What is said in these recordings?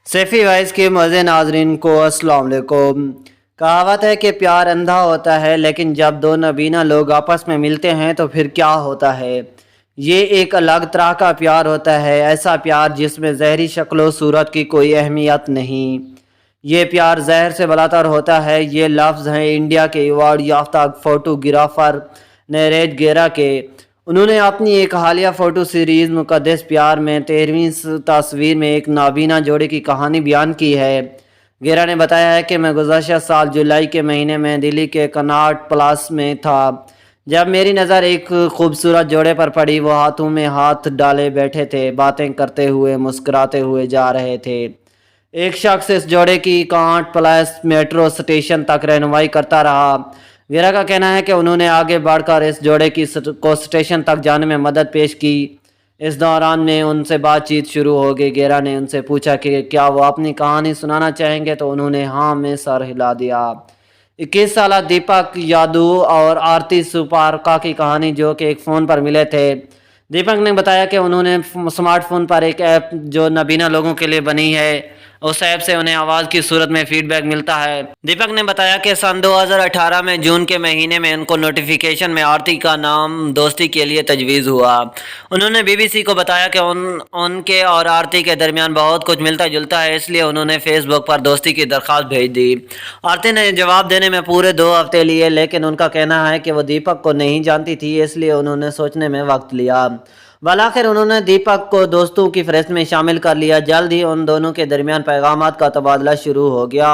Saifi voice के मज़े नाजरीन को अस्सलाम वालेकुम। कहावत है कि प्यार अंधा होता है, लेकिन जब दो नबीना लोग आपस में मिलते हैं तो फिर क्या होता है। ये एक अलग तरह का प्यार होता है, ऐसा प्यार जिसमें जहरी शक्ल सूरत की कोई अहमियत नहीं। ये प्यार जहर से बलातर होता है। ये लफ्ज़ हैं इंडिया के अवार्ड याफ्ता फोटोग्राफर नरेश गेरा के। उन्होंने अपनी एक हालिया फ़ोटो सीरीज़ मुक़द्दस प्यार में 13वीं तस्वीर में एक नाबीना जोड़े की कहानी बयान की है। गेरा ने बताया है कि मैं गुज़श्ता साल जुलाई के महीने में दिल्ली के कनॉट प्लास में था, जब मेरी नज़र एक खूबसूरत जोड़े पर पड़ी। वो हाथों में हाथ डाले बैठे थे, बातें करते हुए मुस्कुराते हुए जा रहे थे। एक शख्स इस जोड़े की कनॉट प्लास मेट्रो स्टेशन तक रहनुमाई करता रहा। वीरा का कहना है कि उन्होंने आगे बढ़कर इस जोड़े को स्टेशन तक जाने में मदद पेश की। इस दौरान में उनसे बातचीत शुरू हो गई। गेरा ने उनसे पूछा कि क्या वो अपनी कहानी सुनाना चाहेंगे, तो उन्होंने हाँ में सर हिला दिया। 21 साल दीपक यादव और आरती सुपारका की कहानी, जो कि एक फ़ोन पर मिले थे। दीपक ने बताया कि उन्होंने स्मार्टफोन पर एक ऐप जो नबीना लोगों के लिए बनी है, उस ऐप से उन्हें आवाज़ की सूरत में फीडबैक मिलता है। दीपक ने बताया कि सन 2018 में जून के महीने में उनको नोटिफिकेशन में आरती का नाम दोस्ती के लिए तजवीज़ हुआ। उन्होंने बीबीसी को बताया कि उनके और आरती के दरमियान बहुत कुछ मिलता जुलता है, इसलिए उन्होंने फेसबुक पर दोस्ती की दरख्वास्त भेज दी। आरती ने जवाब देने में पूरे 2 हफ्ते लिए, लेकिन उनका कहना है कि वो दीपक को नहीं जानती थी, इसलिए उन्होंने सोचने में वक्त लिया। आखिर उन्होंने दीपक को दोस्तों की फहरिस्त में शामिल कर लिया। जल्द ही उन दोनों के दरमियान पैगामात का तबादला शुरू हो गया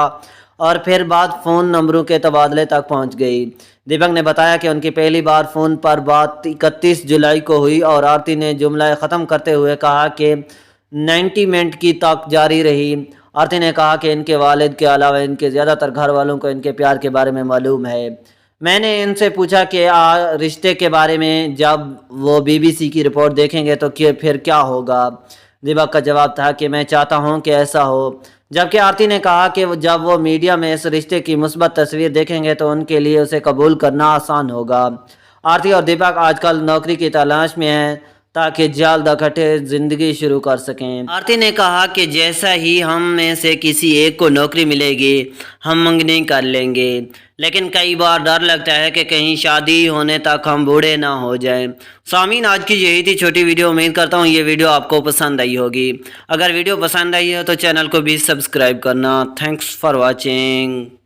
और फिर बात फ़ोन नंबरों के तबादले तक पहुंच गई। दीपक ने बताया कि उनकी पहली बार फ़ोन पर बात 31 जुलाई को हुई और आरती ने जुमला ख़त्म करते हुए कहा कि 90 मिनट की तक जारी रही। आरती ने कहा कि इनके वालिद के अलावा इनके ज़्यादातर घर वालों को इनके प्यार के बारे में मालूम है। मैंने इनसे पूछा कि रिश्ते के बारे में, जब वो बीबीसी की रिपोर्ट देखेंगे तो फिर क्या होगा। दीपक का जवाब था कि मैं चाहता हूं कि ऐसा हो, जबकि आरती ने कहा कि जब वो मीडिया में इस रिश्ते की मुस्बत तस्वीर देखेंगे तो उनके लिए उसे कबूल करना आसान होगा। आरती और दीपक आजकल नौकरी की तलाश में हैं ताकि जल्द इकट्ठे ज़िंदगी शुरू कर सकें। आरती ने कहा कि जैसा ही हम में से किसी एक को नौकरी मिलेगी, हम मंगनी कर लेंगे, लेकिन कई बार डर लगता है कि कहीं शादी होने तक हम बूढ़े ना हो जाएं। सामीन, आज की यही थी छोटी वीडियो। उम्मीद करता हूँ ये वीडियो आपको पसंद आई होगी। अगर वीडियो पसंद आई हो तो चैनल को भी सब्सक्राइब करना। Thanks for watching.